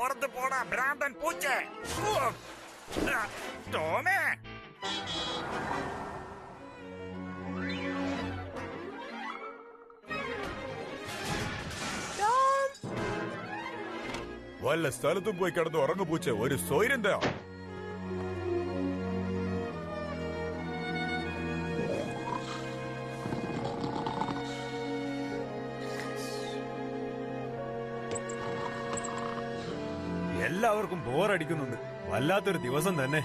പുറത്ത് പോടാ ഭ്രാന്തൻ പൂച്ച. ടോമേ, വല്ല സ്ഥലത്തും പോയി കിടന്ന് ഉറങ്ങു പൂച്ച. ഒരു സ്വൈര്യം തരാ. എല്ലാവർക്കും ബോറടിക്കുന്നുണ്ട്. വല്ലാത്തൊരു ദിവസം തന്നെ.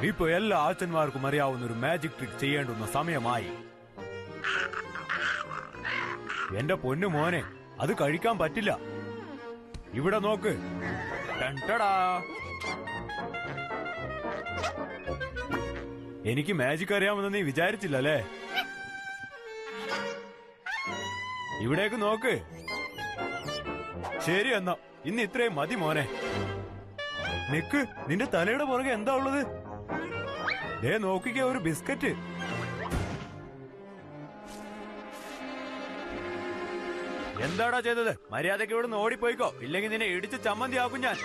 ഇപ്പൊ എല്ലാ അച്ഛന്മാർക്കും അറിയാവുന്ന ഒരു മാജിക് ട്രിക്ക് ചെയ്യേണ്ടുന്ന സമയമായി. എന്റെ പൊന്നു മോനെ, അത് കഴിക്കാൻ പറ്റില്ല. ഇവിടെ നോക്ക്. ടണ്ടടാ. എനിക്ക് മാജിക് അറിയാമെന്ന് നീ വിചാരിച്ചില്ലല്ലേ? ഇവിടേക്ക് നോക്ക്. ശരി എന്നാ, ഇന്ന് ഇത്രയും മതി മോനെ. നിക്ക്, നിന്റെ തലയുടെ പുറകെ എന്താ ഉള്ളത്? ദേ നോക്കിക്കേ, ഒരു ബിസ്ക്കറ്റ്. എന്താടാ ചെയ്തത്? മര്യാദയ്ക്ക് ഇവിടുന്ന് ഓടിപ്പോയിക്കോ, ഇല്ലെങ്കിൽ നിന്നെ ഇടിച്ച് ചമ്മന്തിയാക്കും ഞാൻ.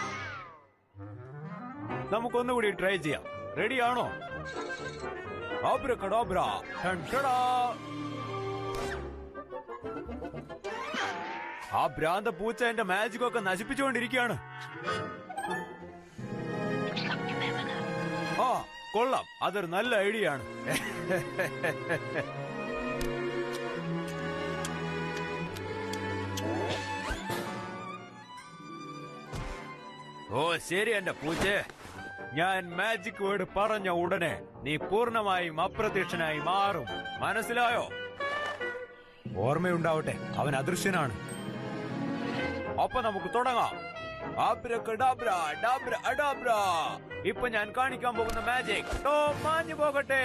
നമുക്കൊന്നുകൂടി ട്രൈ ചെയ്യാം. റെഡിയാണോ? ആബ്രകഡാബ്ര, ടണ്ടടാ. ആ ഭ്രാന്ത പൂച്ച എന്റെ മാജിക് ഒക്കെ നശിപ്പിച്ചുകൊണ്ടിരിക്കുകയാണ്. ആ കൊള്ളാം, അതൊരു നല്ല ഐഡിയ ആണ്. ഓ ശരി എന്റെ പൂച്ചേ, ഞാൻ മാജിക് വേർഡ് പറഞ്ഞ ഉടനെ നീ പൂർണ്ണമായും അപ്രത്യക്ഷനായി മാറും. മനസ്സിലായോ? ഓർമ്മയുണ്ടാവട്ടെ, അവൻ അദൃശ്യനാണ്. അപ്പൊ നമുക്ക് തുടങ്ങാം. ആബ്രകഡാബ്ര, ഡാബ്ര അഡാബ്ര. ഇപ്പൊ ഞാൻ കാണിക്കാൻ പോകുന്ന മാജിക് ടോം മാഞ്ഞു പോകട്ടെ.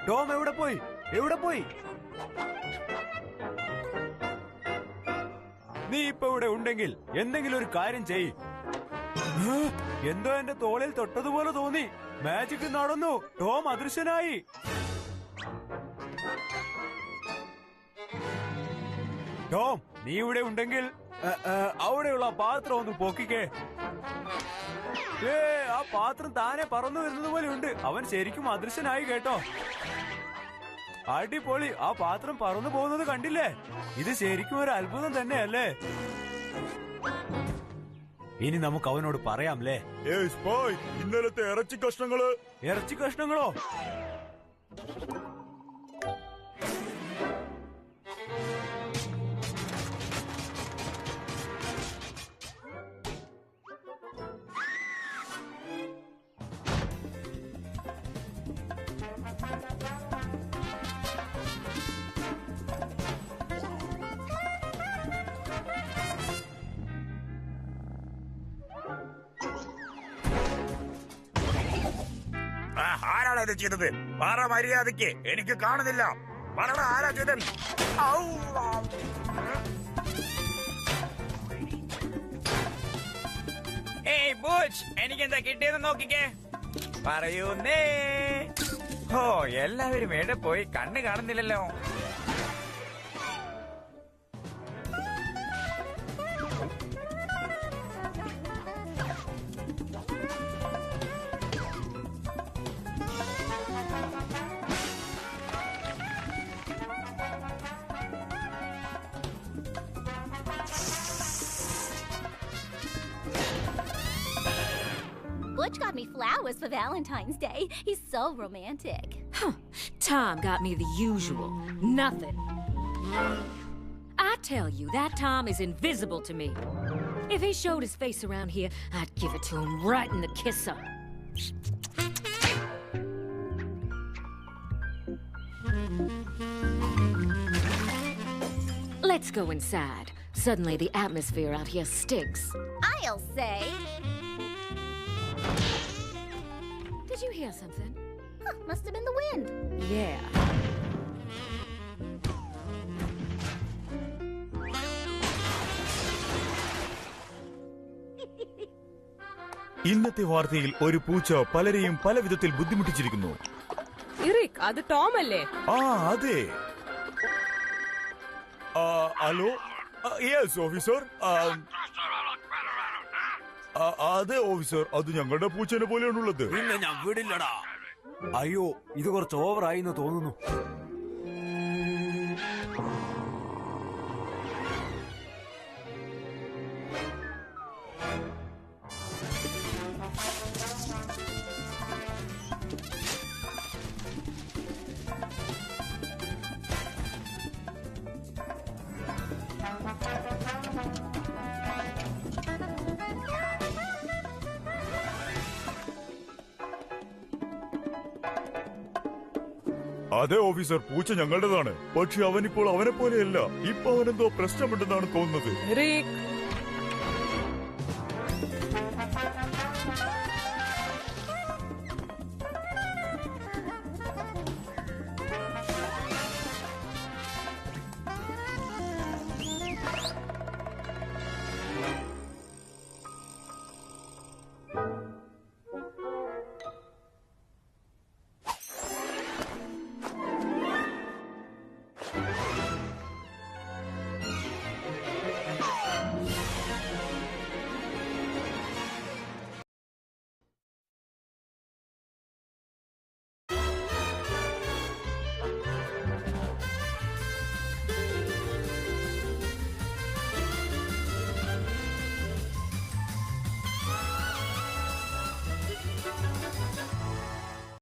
ടോം എവിടെ പോയി? എവിടെ പോയി? നീ ഇപ്പൊ ഇവിടെ ഉണ്ടെങ്കിൽ എന്തെങ്കിലും ഒരു കാര്യം ചെയ്യ്. എന്തോ എന്റെ തോളിൽ തൊട്ടതുപോലെ തോന്നി. മാജിക് നടന്നു. ടോം അദൃശ്യനായി. ടോം, നീ ഇവിടെ ഉണ്ടെങ്കിൽ അവിടെയുള്ള പാത്രം ഒന്ന് പൊക്കിക്കേ. ആ പാത്രം താനെ പറന്നു വരുന്നത് പോലെ ഉണ്ട്. അവൻ ശരിക്കും അദൃശ്യനായി കേട്ടോ. അടിപൊളി, ആ പാത്രം പറന്നു പോകുന്നത് കണ്ടില്ലേ? ഇത് ശരിക്കും ഒരു അത്ഭുതം തന്നെയല്ലേ? ഇനി നമുക്ക് അവനോട് പറയാംലേ. ഇന്നലത്തെ ഇറച്ചി കഷ്ണങ്ങള്. ഇറച്ചി കഷ്ണങ്ങളോ? ആരാണ് ഇത് ചെയ്തത്? പറ മര്യാദയ്ക്ക്, എനിക്ക് കാണുന്നില്ല. പറ, ആരാ ചെയ്തത്? ഏയ് ബുച്ച്, എനിക്കെന്താ കിട്ടിയെന്ന് നോക്കിക്കേ. പറയൂന്നേ. ഓ, എല്ലാവരും എവിടെ പോയി? കണ്ണ് കാണുന്നില്ലല്ലോ. Butch got me flowers for Valentine's Day. He's so romantic. Huh. Tom got me the usual. Nothing. I tell you, that Tom is invisible to me. If he showed his face around here, I'd give it to him right in the kisser. Let's go inside. Suddenly the atmosphere out here stinks. I'll say. Did you hear something? Huh, must have been the wind. Yeah. ഇന്നത്തെ വാർത്തയിൽ ഒരു പൂച്ച പലരെയും പല വിധത്തിൽ ബുദ്ധിമുട്ടിച്ചിരിക്കുന്നു. ഇറീക്ക, അത് Tom അല്ലേ? ആ അതെ. Hello, yes officer. അതെ ഓഫീസർ, അത് ഞങ്ങളുടെ പൂച്ചനെ പോലെയാണുള്ളത്. പിന്നെ ഞാൻ വിടില്ലടാ. അയ്യോ, ഇത് കുറച്ച് ഓവറായി എന്ന് തോന്നുന്നു. അതെ ഓഫീസർ, പൂച്ച ഞങ്ങളുടേതാണ്. പക്ഷെ അവനിപ്പോൾ അവനെ പോലെയല്ല. ഇപ്പൊ അവനെന്തോ പ്രശ്നമുണ്ടെന്നാണ് തോന്നുന്നത്. റിക്,